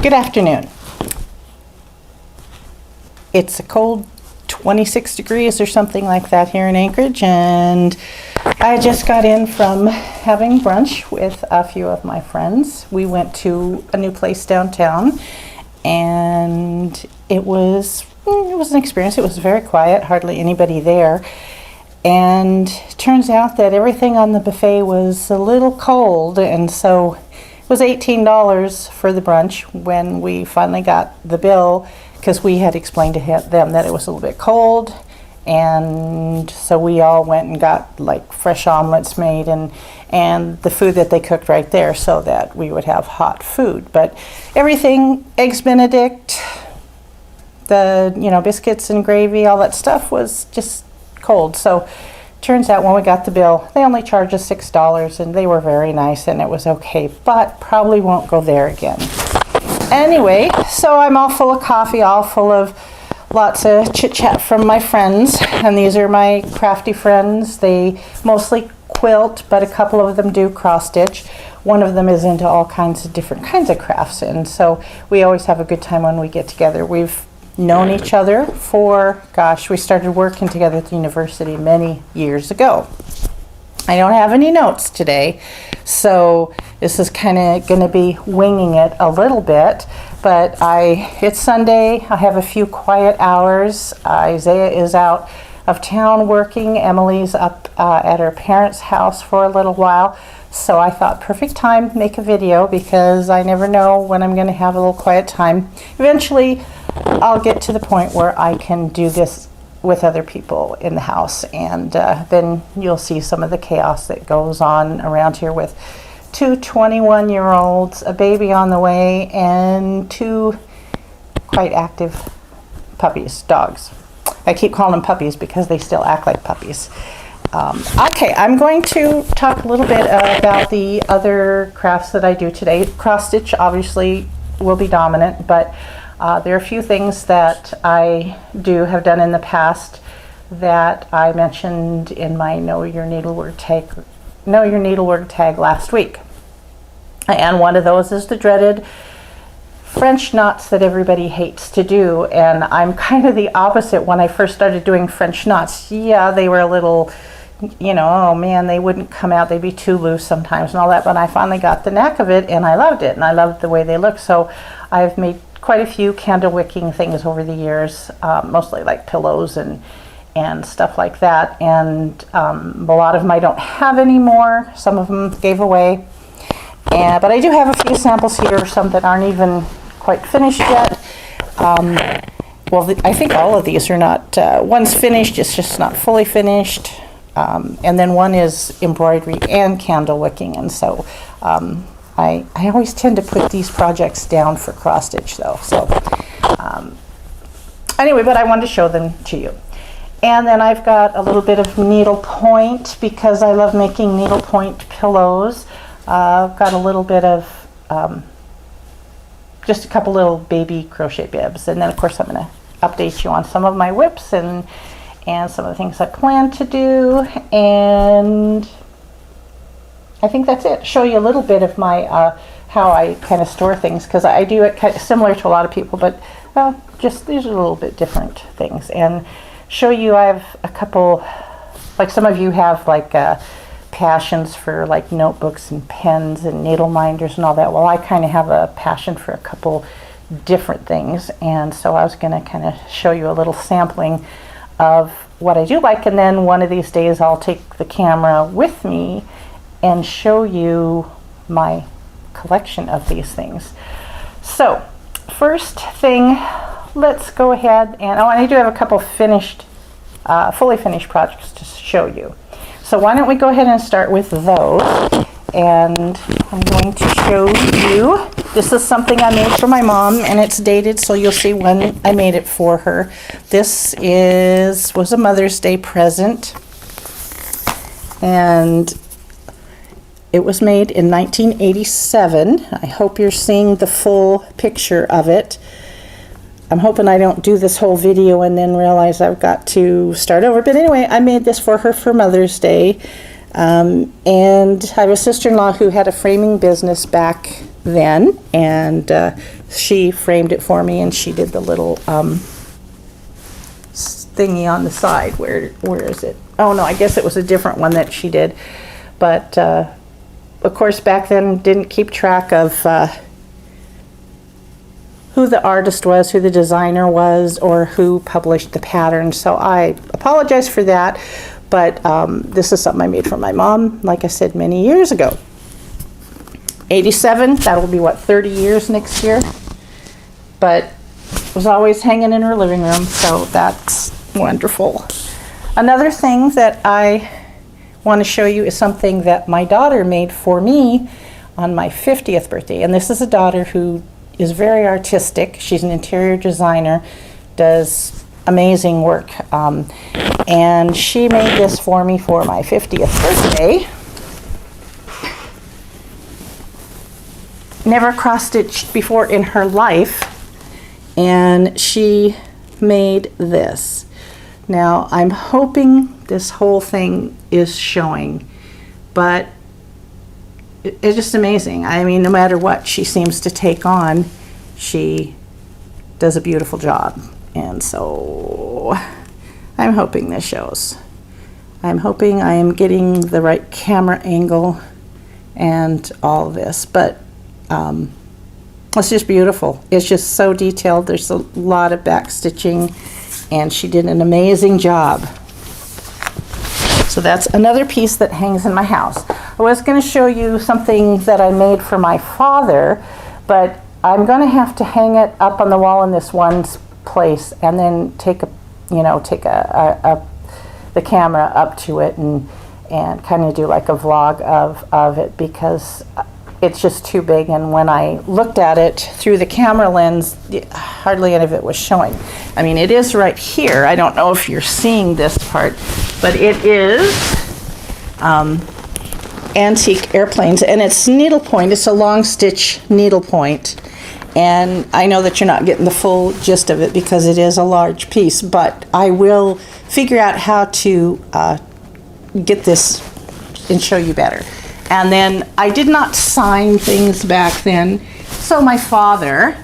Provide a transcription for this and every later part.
Good afternoon. It's a cold 26 degrees or something like that here in Anchorage, and I just got in from having brunch with a few of my friends. We went to a new place downtown, and it was an experience. It was very quiet, hardly anybody there. And it turns out that everything on the buffet was a little cold, and so it was $18 for the brunch when we finally got the bill, because we had explained to them that it was a little bit cold. And so we all went and got like fresh omelets made and the food that they cooked right there so that we would have hot food. But everything, Eggs Benedict, the biscuits and gravy, all that stuff was just cold. So turns out when we got the bill, they only charged us $6, and they were very nice, and it was okay, but probably won't go there again. Anyway, so I'm all full of coffee, all full of lots of chit chat from my friends, and these are my crafty friends. They mostly quilt, but a couple of them do cross stitch. One of them is into all kinds of different kinds of crafts, and so we always have a good time when we get together. We've known each other for, we started working together at the university many years ago. I don't have any notes today, so this is kind of going to be winging it a little bit, but it's Sunday. I have a few quiet hours. Isaiah is out of town working. Emily's up at her parents' house for a little while, so I thought perfect time to make a video, because I never know when I'm going to have a little quiet time. Eventually I'll get to the point where I can do this with other people in the house, and then you'll see some of the chaos that goes on around here with two 21-year-olds, a baby on the way, and two quite active puppies, dogs. I keep calling them puppies because they still act like puppies. Okay, I'm going to talk a little bit about the other crafts that I do today. Cross stitch obviously will be dominant, but there are a few things that I have done in the past that I mentioned in my Know Your Needlework tag last week. And one of those is the dreaded French knots that everybody hates to do. And I'm kind of the opposite. When I first started doing French knots, yeah, they were a little, oh man, they wouldn't come out. They'd be too loose sometimes and all that. But I finally got the knack of it, and I loved it, and I loved the way they look. So I've made quite a few candle wicking things over the years, mostly like pillows and stuff like that. And a lot of them I don't have anymore. Some of them gave away. But I do have a few samples here, some that aren't even quite finished yet. I think all of these are not, one's finished, it's just not fully finished. And then one is embroidery and candle wicking. And so I always tend to put these projects down for cross stitch though. So anyway, but I wanted to show them to you. And then I've got a little bit of needlepoint, because I love making needlepoint pillows. I've got a little bit of just a couple little baby crochet bibs, and then of course I'm going to update you on some of my whips and some of the things I plan to do, and I think that's it. Show you a little bit of my how I kind of store things, because I do it kind of similar to a lot of people, but just these are a little bit different things, and show you I have a couple, like some of you have like passions for like notebooks and pens and needle minders and all that. Well, I kind of have a passion for a couple different things, and so I was going to kind of show you a little sampling of what I do like, and then one of these days I'll take the camera with me and show you my collection of these things. So first thing, let's go ahead and I do have a couple finished, fully finished projects to show you. So why don't we go ahead and start with those, and I'm going to show you, this is something I made for my mom, and it's dated, so you'll see when I made it for her. This was a Mother's Day present, and it was made in 1987. I hope you're seeing the full picture of it. I'm hoping I don't do this whole video and then realize I've got to start over. But anyway, I made this for her for Mother's Day. And I have a sister-in-law who had a framing business back then, and she framed it for me, and she did the little thingy on the side. Where is it? Oh no, I guess it was a different one that she did. But of course, back then, didn't keep track of who the artist was, who the designer was, or who published the pattern. So I apologize for that. But this is something I made for my mom, like I said, many years ago. 87, that'll be what, 30 years next year? But it was always hanging in her living room, so that's wonderful. Another thing that I want to show you is something that my daughter made for me on my 50th birthday. And this is a daughter who is very artistic. She's an interior designer, does amazing work. And she made this for me for my 50th birthday. Never cross-stitched before in her life, and she made this. Now, I'm hoping this whole thing is showing, but it's just amazing. I mean, no matter what she seems to take on, she does a beautiful job. And so I'm hoping this shows. I'm hoping I am getting the right camera angle and all this, but it's just beautiful. It's just so detailed. There's a lot of back stitching, and she did an amazing job. So that's another piece that hangs in my house. I was going to show you something that I made for my father, but I'm going to have to hang it up on the wall in this one place, and then take the camera up to it and kind of do like a vlog of it, because it's just too big, and when I looked at it through the camera lens, hardly any of it was showing. I mean, it is right here. I don't know if you're seeing this part, but it is antique airplanes, and it's needlepoint. It's a long stitch needlepoint, and I know that you're not getting the full gist of it because it is a large piece, but I will figure out how to get this and show you better. And then I did not sign things back then. So my father,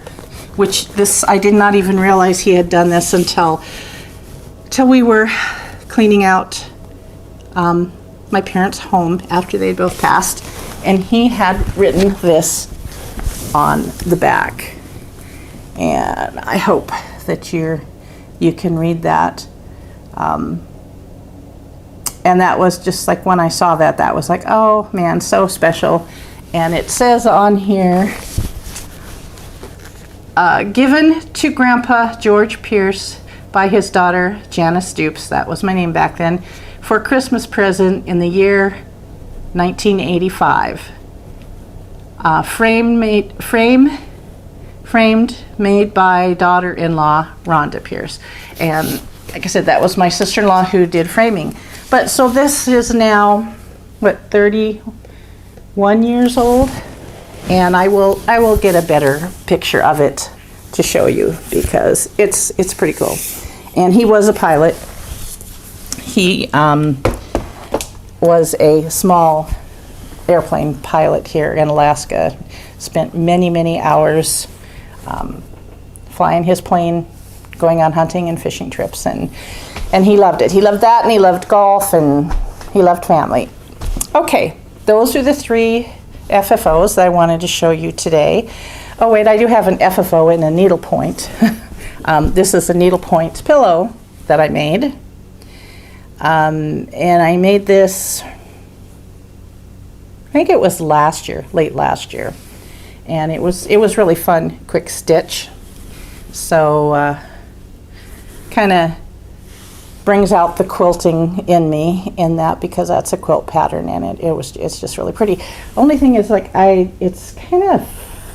which this, I did not even realize he had done this until we were cleaning out my parents' home after they both passed. And he had written this on the back. And I hope that you can read that. And that was just like, when I saw that, that was like, oh man, so special. And it says on here, given to Grandpa George Pierce by his daughter Janice Stoops, that was my name back then, for a Christmas present in the year 1985. Framed made by daughter-in-law Rhonda Pierce. And like I said, that was my sister-in-law who did framing. But so this is now, what, 31 years old? And I will get a better picture of it to show you, because it's pretty cool. And he was a pilot. He was a small airplane pilot here in Alaska. Spent many, many hours flying his plane, going on hunting and fishing trips, and he loved it. He loved that, and he loved golf, and he loved family. Okay, those are the 3 FFOs that I wanted to show you today. Oh wait, I do have an FFO and a needlepoint. This is a needlepoint pillow that I made. And I made this, I think it was last year, late last year. And it was really fun, quick stitch. So kind of brings out the quilting in me in that, because that's a quilt pattern, and it's just really pretty. Only thing is, like, it's kind of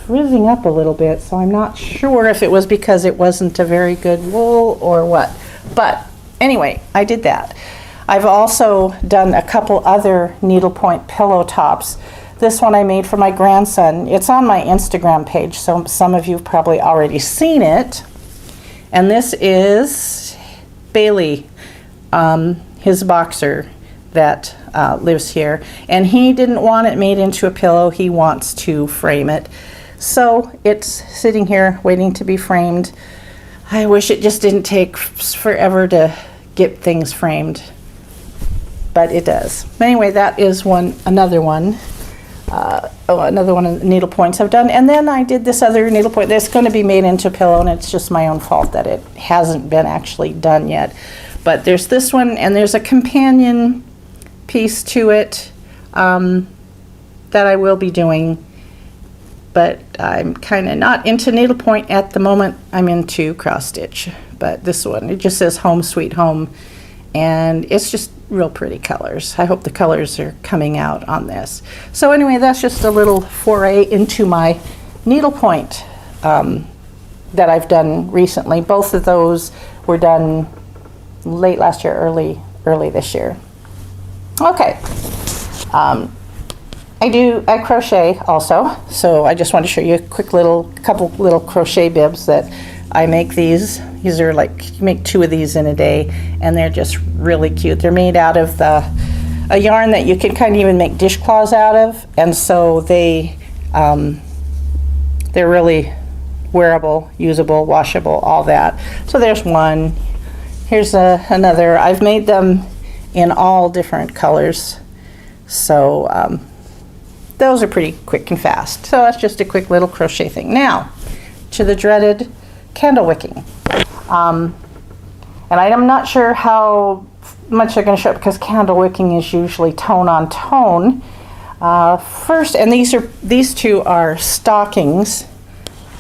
frizzing up a little bit, so I'm not sure if it was because it wasn't a very good wool or what. But anyway, I did that. I've also done a couple other needlepoint pillow tops. This one I made for my grandson. It's on my Instagram page, so some of you have probably already seen it. And this is Bailey, his boxer that lives here, and he didn't want it made into a pillow. He wants to frame it. So it's sitting here waiting to be framed. I wish it just didn't take forever to get things framed, but it does. Anyway, that is another one of the needle points I've done. And then I did this other needle point that's going to be made into a pillow, and it's just my own fault that it hasn't been actually done yet. But there's this one, and there's a companion piece to it that I will be doing. But I'm kind of not into needlepoint at the moment. I'm into cross stitch. But this one, it just says Home Sweet Home, and it's just real pretty colors. I hope the colors are coming out on this. So anyway, that's just a little foray into my needlepoint that I've done recently. Both of those were done late last year, early this year. Okay. I crochet also, so I just want to show you a quick couple little crochet bibs that I make. These are like, you make 2 of these in a day, and they're just really cute. They're made out of a yarn that you can kind of even make dishcloths out of, and so they're really wearable, usable, washable, all that. So there's one. Here's another. I've made them in all different colors, so those are pretty quick and fast. So that's just a quick little crochet thing. Now, to the dreaded candle wicking. And I'm not sure how much they're going to show up because candle wicking is usually tone on tone. First, and these 2 are stockings,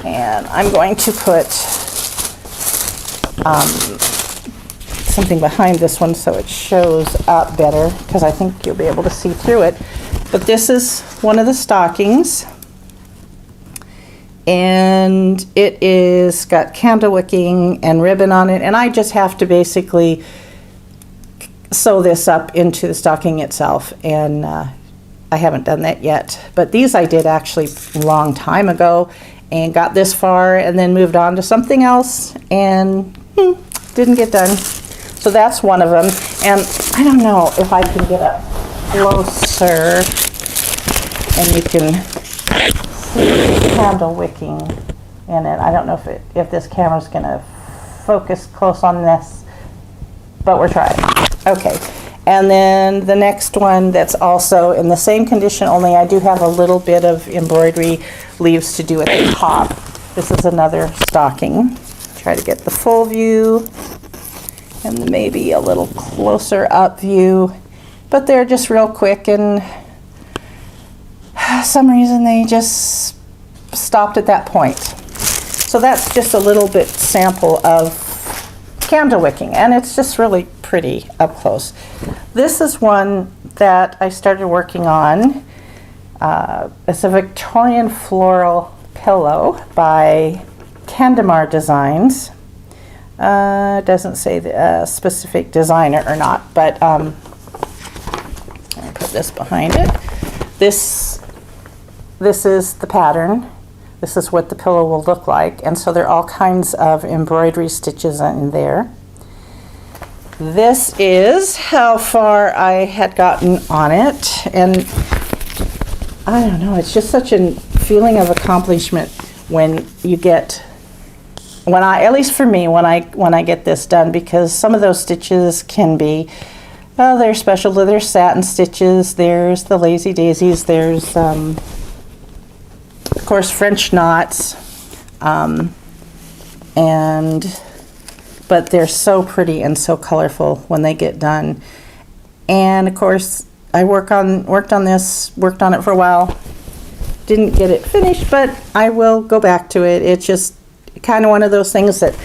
and I'm going to put something behind this one so it shows up better, because I think you'll be able to see through it. But this is one of the stockings, and it is got candle wicking and ribbon on it, and I just have to basically sew this up into the stocking itself, and I haven't done that yet. But these I did actually a long time ago and got this far and then moved on to something else and didn't get done. So that's one of them, and I don't know if I can get up closer and you can see the candle wicking in it. I don't know if this camera's gonna focus close on this, but we're trying. Okay, and then the next one that's also in the same condition, only I do have a little bit of embroidery leaves to do at the top. This is another stocking. Try to get the full view and maybe a little closer up view, but they're just real quick, and some reason they just stopped at that point. So that's just a little bit sample of candle wicking, and it's just really pretty up close. This is one that I started working on. It's a Victorian floral pillow by Candemar Designs. It doesn't say the specific designer or not, but I'll put this behind it. This is the pattern. This is what the pillow will look like, and so there are all kinds of embroidery stitches in there. This is how far I had gotten on it, and I don't know, it's just such a feeling of accomplishment when you get, at least for me, when I get this done, because some of those stitches can be, well, they're special. There's satin stitches, there's the lazy daisies, there's of course French knots, but they're so pretty and so colorful when they get done. And of course I worked on it for a while, didn't get it finished, but I will go back to it. It's just kind of one of those things that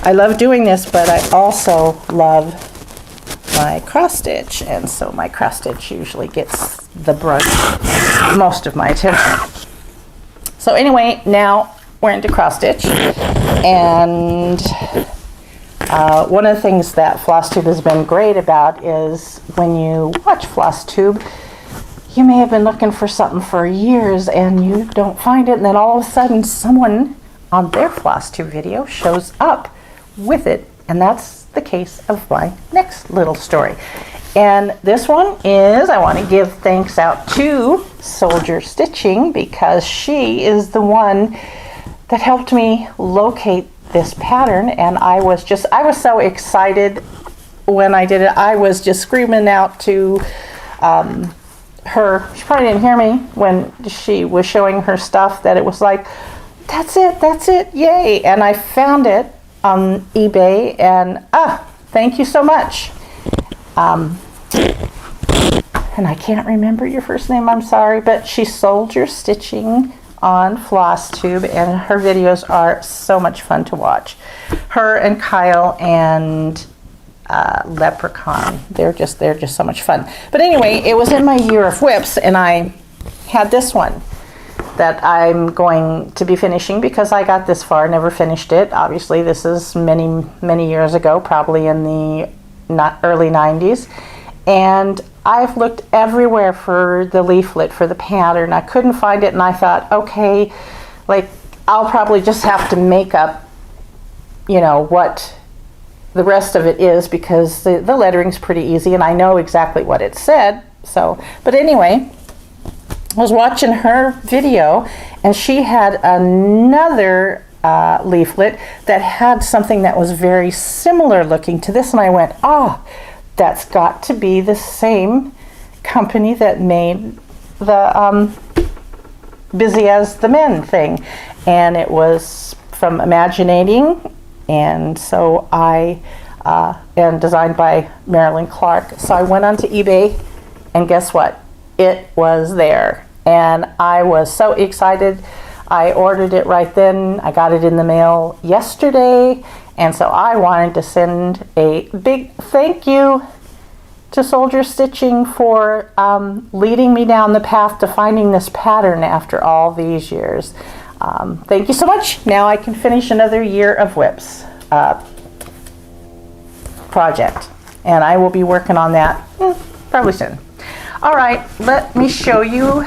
I love doing this, but I also love my cross stitch, and so my cross stitch usually gets the brunt, most of my attention. So anyway, now we're into cross stitch, and one of the things that Flosstube has been great about is when you watch Flosstube, you may have been looking for something for years and you don't find it, and then all of a sudden someone on their Flosstube video shows up with it, and that's the case of my next little story. And this one is, I want to give thanks out to Soldier Stitching, because she is the one that helped me locate this pattern. And I was so excited when I did it. I was just screaming out to her. She probably didn't hear me when she was showing her stuff, that it was like, that's it, yay. And I found it on eBay, and thank you so much. And I can't remember your first name, I'm sorry, but she's Soldier Stitching on Flosstube, and her videos are so much fun to watch. Her and Kyle and Leprechaun, they're just so much fun. But anyway, it was in my year of whips, and I had this one that I'm going to be finishing, because I got this far, never finished it. Obviously, this is many years ago, probably in the early 90s. And I've looked everywhere for the leaflet for the pattern. I couldn't find it, and I thought, okay, like, I'll probably just have to make up, what the rest of it is, because the lettering's pretty easy and I know exactly what it said. So, but anyway, I was watching her video, and she had another leaflet that had something that was very similar looking to this, and I went, that's got to be the same company that made the Busy as the Men thing. And it was from Imaginating, and so and designed by Marilyn Clark. So I went onto eBay, and guess what? It was there. And I was so excited. I ordered it right then. I got it in the mail yesterday. And so I wanted to send a big thank you to Soldier Stitching for leading me down the path to finding this pattern after all these years. Thank you so much. Now I can finish another year of whips project. And I will be working on that probably soon. All right, let me show you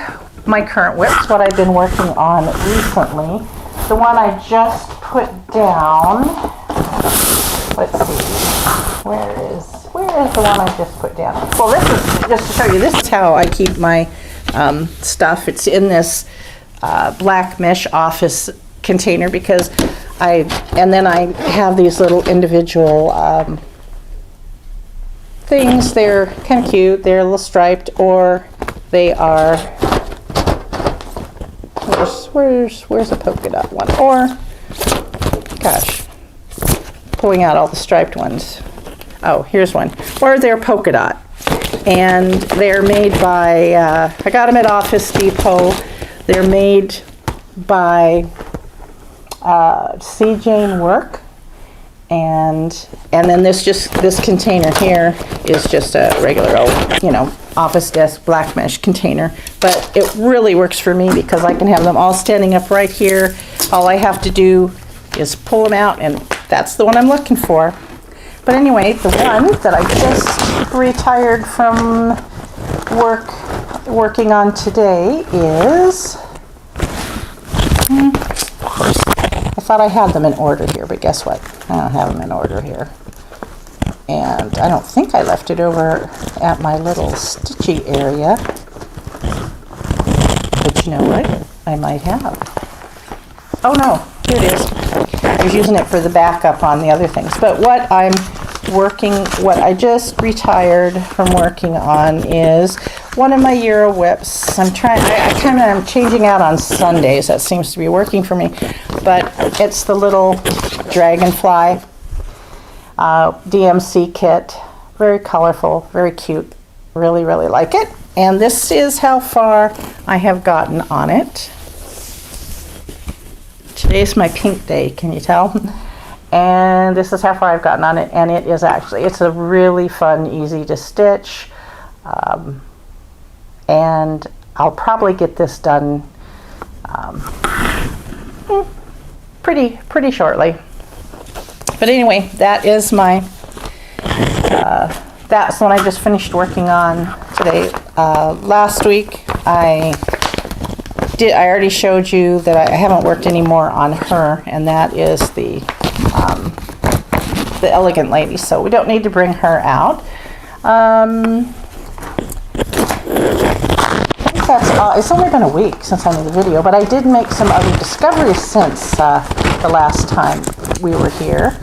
my current whips, what I've been working on recently. The one I just put down, let's see, where is the one I just put down? Well, this is, just to show you, this is how I keep my stuff. It's in this black mesh office container, because then I have these little individual things. They're kind of cute. They're a little striped, or they are, where's a polka dot one? Or, gosh, pulling out all the striped ones. Oh, here's one. Or they're polka dot. And they're made by, I got them at Office Depot. They're made by C. Jane Work. And then this container here is just a regular old, office desk black mesh container. But it really works for me, because I can have them all standing up right here. All I have to do is pull them out, and that's the one I'm looking for. But anyway, the one that I just retired from working on today is, I thought I had them in order here, but guess what? I don't have them in order here. And I don't think I left it over at my little stitchy area. But you know what? I might have. Oh no, here it is. I was using it for the backup on the other things. But what I just retired from working on is one of my Euro whips. I'm changing out on Sundays. That seems to be working for me. But it's the little dragonfly DMC kit. Very colorful, very cute. Really, really like it. And this is how far I have gotten on it. Today's my pink day, can you tell? And this is how far I've gotten on it, and it's a really fun, easy to stitch. And I'll probably get this done pretty shortly. But anyway, that is that's the one I just finished working on today. Last week I already showed you that I haven't worked any more on her, and that is the Elegant Lady, so we don't need to bring her out. I think that's all. It's only been a week since I made the video, but I did make some other discoveries since the last time we were here,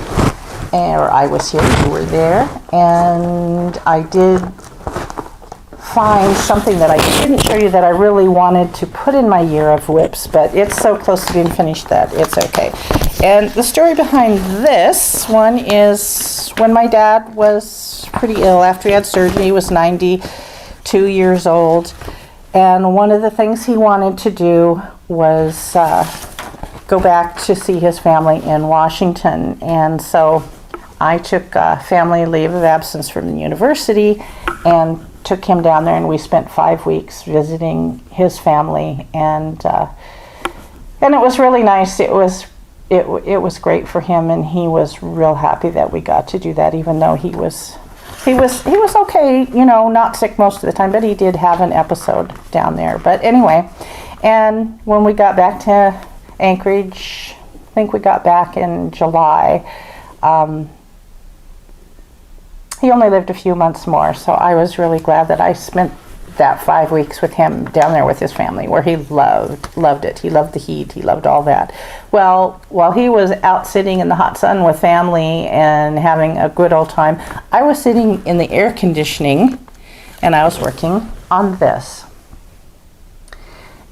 or I was here, you were there, and I did find something that I didn't show you that I really wanted to put in my year of whips, but it's so close to being finished that it's okay. And the story behind this one is when my dad was pretty ill after he had surgery. He was 92 years old, and one of the things he wanted to do was go back to see his family in Washington. And so I took family leave of absence from the university and took him down there, and we spent 5 weeks visiting his family, and it was really nice. It was great for him, and he was real happy that we got to do that, even though he was okay, you know, not sick most of the time, but he did have an episode down there. But anyway, and when we got back to Anchorage, I think we got back in July, he only lived a few months more, so I was really glad that I spent that 5 weeks with him down there with his family, where he loved it. He loved the heat. He loved all that. Well, while he was out sitting in the hot sun with family and having a good old time, I was sitting in the air conditioning, and I was working on this.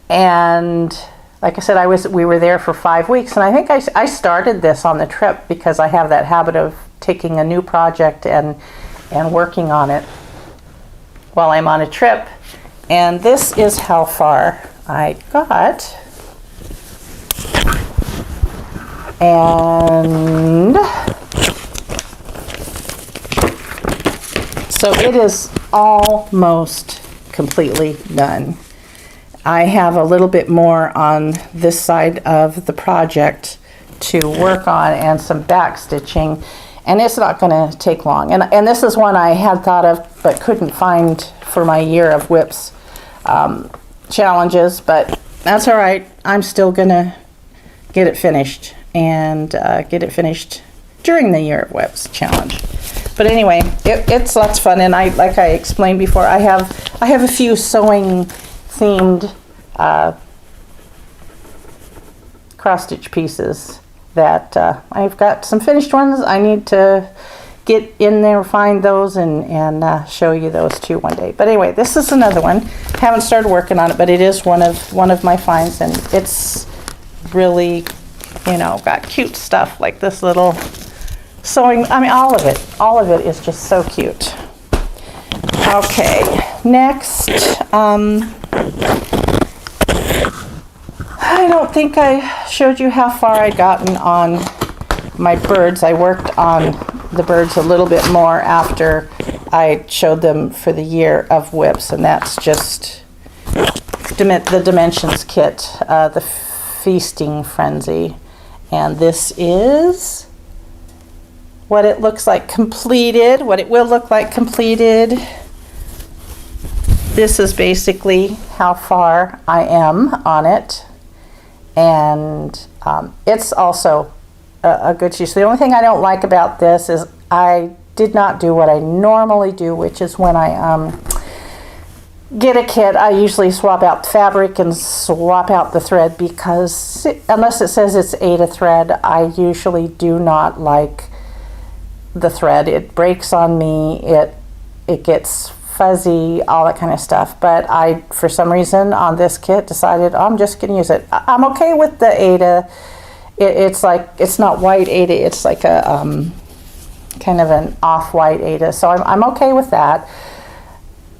And like I said, we were there for 5 weeks, and I think I started this on the trip because I have that habit of taking a new project and working on it while I'm on a trip. And this is how far I got. And so it is almost completely done. I have a little bit more on this side of the project to work on, and some back stitching, and it's not going to take long. And this is one I had thought of but couldn't find for my year of whips challenges, but that's all right. I'm still going to get it finished, and get it finished during the year of whips challenge. But anyway, it's lots of fun, and like I explained before, I have a few sewing themed cross stitch pieces that I've got some finished ones. I need to get in there, find those, and show you those too one day. But anyway, this is another one. Haven't started working on it, but it is one of my finds, and it's really, you know, got cute stuff like this little sewing. I mean, all of it is just so cute. Okay, next, I don't think I showed you how far I'd gotten on my birds. I worked on the birds a little bit more after I showed them for the year of whips, and that's just the Dimensions kit, the Feasting Frenzy. And this is what it looks like completed, what it will look like completed. This is basically how far I am on it. And it's also a good shoe. So the only thing I don't like about this is I did not do what I normally do, which is when I get a kit, I usually swap out the fabric and swap out the thread, because unless it says it's Aida thread, I usually do not like the thread. It breaks on me, it gets fuzzy, all that kind of stuff. But I, for some reason on this kit, decided I'm just going to use it. I'm okay with the Aida. It's like, it's not white Aida, it's like a kind of an off-white Aida, so I'm okay with that.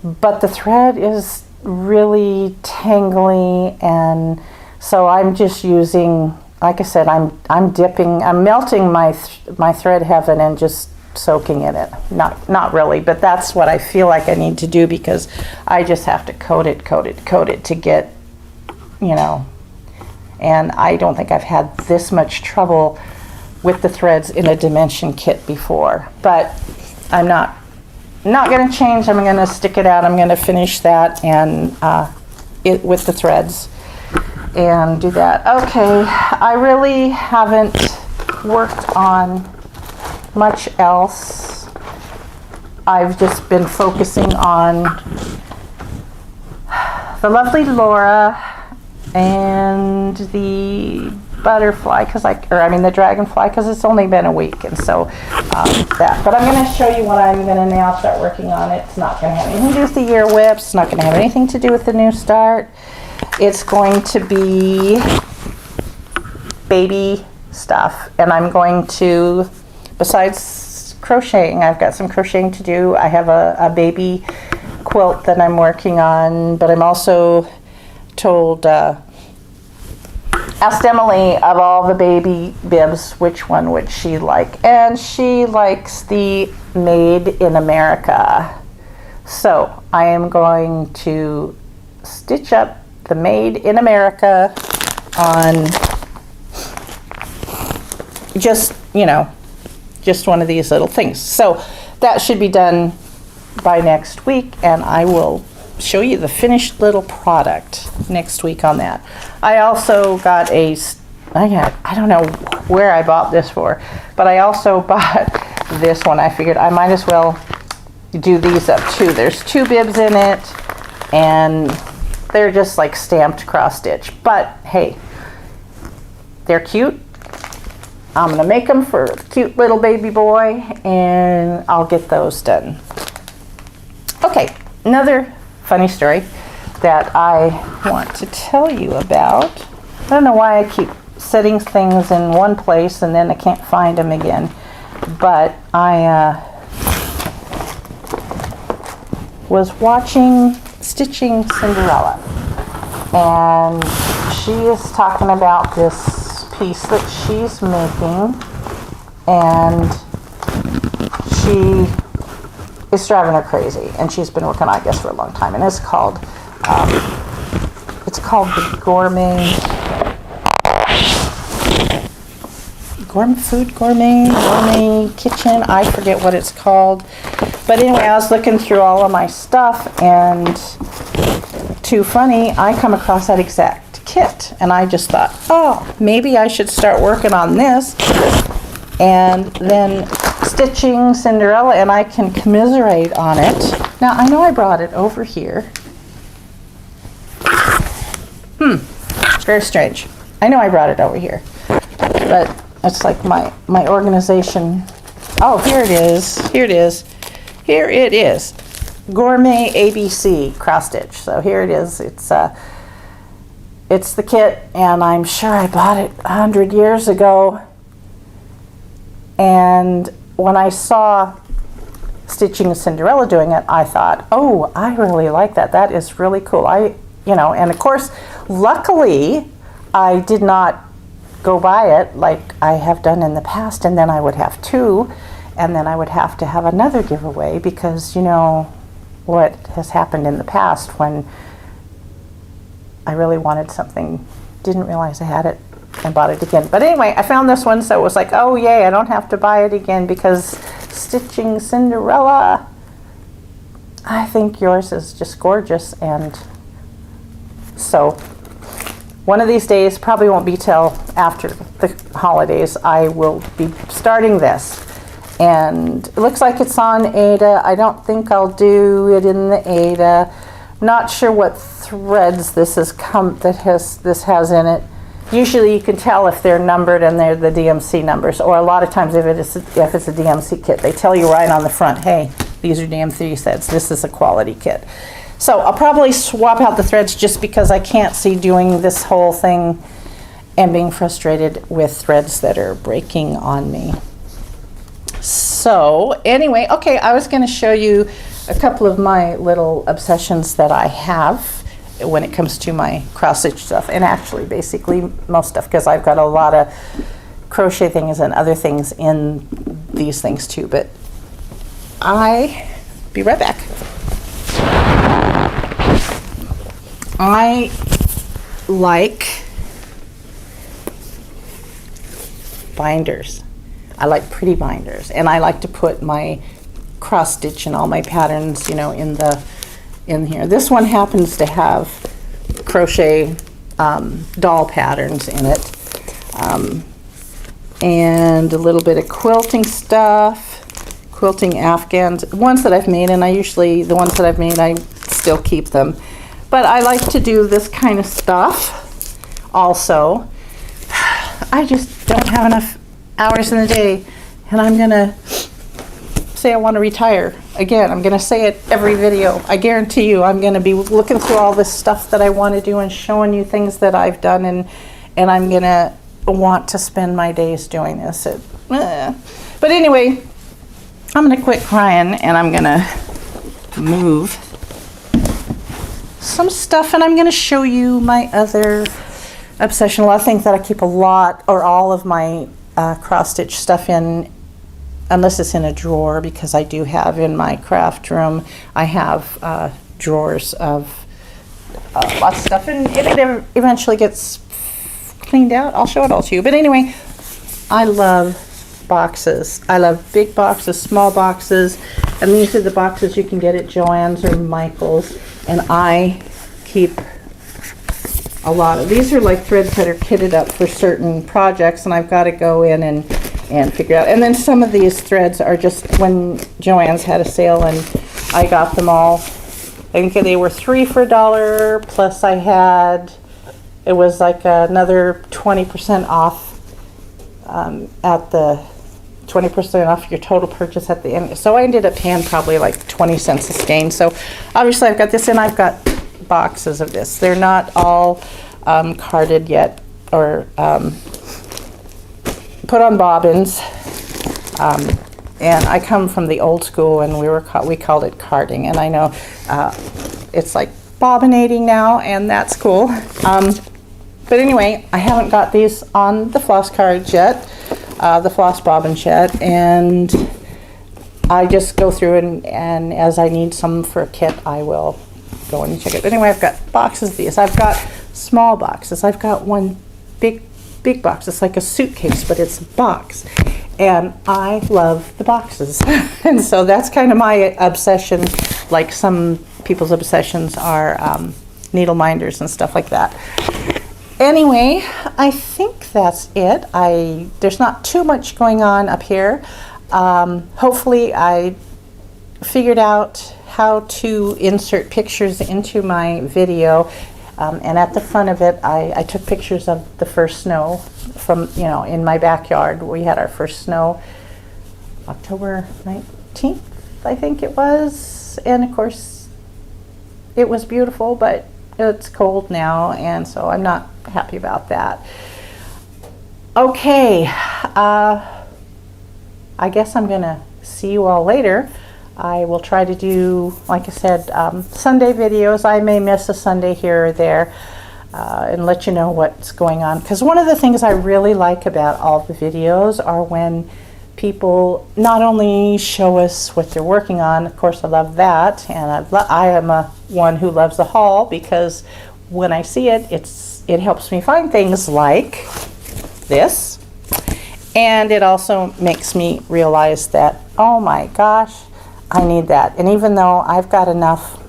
But the thread is really tangly, and so I'm just using, like I said, I'm melting my thread heaven and just soaking in it. Not really, but that's what I feel like I need to do, because I just have to coat it to get, you know. And I don't think I've had this much trouble with the threads in a Dimension kit before. But I'm not going to change. I'm going to stick it out. I'm going to finish that and with the threads and do that. Okay, I really haven't worked on much else I've just been focusing on the lovely Laura and the butterfly, the dragonfly, because it's only been a week, and so that. But I'm going to show you what I'm going to now start working on. It's not going to have anything to do with the year whips. It's not going to have anything to do with the new start. It's going to be baby stuff, and I'm going to, besides crocheting, I've got some crocheting to do. I have a baby quilt that I'm working on, but I'm also told asked Emily of all the baby bibs which one would she like, and she likes the Made in America. So I am going to stitch up the Made in America on just one of these little things. So that should be done by next week, and I will show you the finished little product next week on that. I also got I don't know where I bought this for, but I also bought this one. I figured I might as well do these up too. There's 2 bibs in it, and they're just like stamped cross stitch, but hey, they're cute. I'm gonna make them for a cute little baby boy, and I'll get those done. Okay, another funny story that I want to tell you about. I don't know why I keep setting things in one place and then I can't find them again, but I was watching Stitching Cinderella, and she is talking about this piece that she's making, and she it's driving her crazy, and she's been working on it, I guess, for a long time, and it's called the gourmet kitchen. I forget what it's called, but anyway, I was looking through all of my stuff, and too funny, I come across that exact kit, and I just thought, oh, maybe I should start working on this, and then Stitching Cinderella, and I can commiserate on it. Now, I know I brought it over here. Very strange. I know I brought it over here, but it's like my organization. Oh, here it is. Here it is. Here it is. Gourmet ABC cross stitch. So here it is. It's the kit, and I'm sure I bought it 100 years ago. And when I saw Stitching Cinderella doing it, I thought, oh, I really like that. That is really cool. And of course, luckily, I did not go buy it like I have done in the past, and then I would have 2, and then I would have to have another giveaway, because you know what has happened in the past when I really wanted something, didn't realize I had it, and bought it again. But anyway, I found this one, so it was like, oh yay, I don't have to buy it again, because Stitching Cinderella, I think yours is just gorgeous. And so one of these days, probably won't be till after the holidays, I will be starting this. And it looks like it's on Ada. I don't think I'll do it in the Ada. Not sure what threads this has has in it. Usually you can tell if they're numbered and they're the DMC numbers, or a lot of times if it's a DMC kit, they tell you right on the front, hey, these are DMC sets, this is a quality kit. So I'll probably swap out the threads, just because I can't see doing this whole thing and being frustrated with threads that are breaking on me. So anyway, okay, I was going to show you a couple of my little obsessions that I have when it comes to my cross stitch stuff, and actually basically most stuff, because I've got a lot of crochet things and other things in these things too. But be right back. I like binders. I like pretty binders, and I like to put my cross stitch and all my patterns, in here. This one happens to have crochet doll patterns in it, and a little bit of quilting stuff, quilting Afghans, ones that I've made, and the ones that I've made, I still keep them. But I like to do this kind of stuff also. I just don't have enough hours in the day, and I'm gonna say I want to retire. Again, I'm gonna say it every video. I guarantee you I'm gonna be looking through all this stuff that I want to do and showing you things that I've done, and I'm gonna want to spend my days doing this. But anyway, I'm gonna quit crying and I'm gonna move some stuff, and I'm gonna show you my other obsession. A lot of things that I keep a lot or all of my cross stitch stuff in, unless it's in a drawer, because I do have in my craft room, I have drawers of lots of stuff, and if it eventually gets cleaned out, I'll show it all to you. But anyway, I love boxes. I love big boxes, small boxes, and these are the boxes you can get at Joann's or Michael's, and I keep a lot of these. Are like threads that are kitted up for certain projects, and I've got to go in and figure out. And then some of these threads are just when Joann's had a sale and I got them all. I think they were 3 for $1, plus I had, it was like another 20% off at the 20% off your total purchase at the end. So I ended up paying probably like 20 cents a skein. So obviously I've got this, and I've got boxes of this. They're not all carded yet or put on bobbins. And I come from the old school, and we called it carding. And I know it's like bobbinating now, and that's cool. But anyway, I haven't got these on the floss cards yet, the floss bobbins yet, and I just go through and as I need some for a kit, I will go and check it. Anyway, I've got boxes of these. I've got small boxes. I've got one big box. It's like a suitcase, but it's a box. And I love the boxes. And so that's kind of my obsession, like some people's obsessions are needle minders and stuff like that. Anyway, I think that's it. There's not too much going on up here. Hopefully I figured out how to insert pictures into my video, and at the front of it I took pictures of the first snow from, in my backyard. We had our first snow October 19th, I think it was, and of course it was beautiful, but it's cold now, and so I'm not happy about that. Okay, I guess I'm gonna see you all later. I will try to do, like I said, Sunday videos. I may miss a Sunday here or there, and let you know what's going on. Because one of the things I really like about all the videos are when people not only show us what they're working on. Of course, I love that, and I am one who loves the haul, because when I see it, it helps me find things like this, and it also makes me realize that, oh my gosh, I need that. And even though I've got enough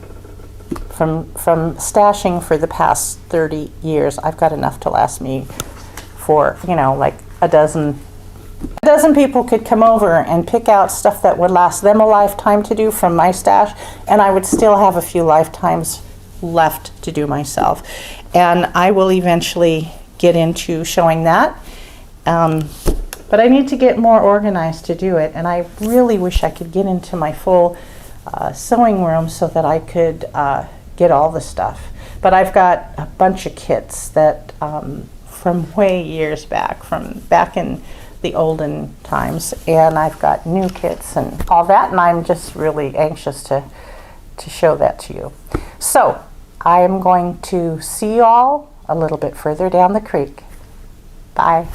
from stashing for the past 30 years, I've got enough to last me for, like a dozen people could come over and pick out stuff that would last them a lifetime to do from my stash, and I would still have a few lifetimes left to do myself. And I will eventually get into showing that. But I need to get more organized to do it, and I really wish I could get into my full sewing room so that I could get all the stuff. But I've got a bunch of kits that from way years back, from back in the olden times, and I've got new kits and all that, and I'm just really anxious to show that to you. So I am going to see you all a little bit further down the creek. Bye.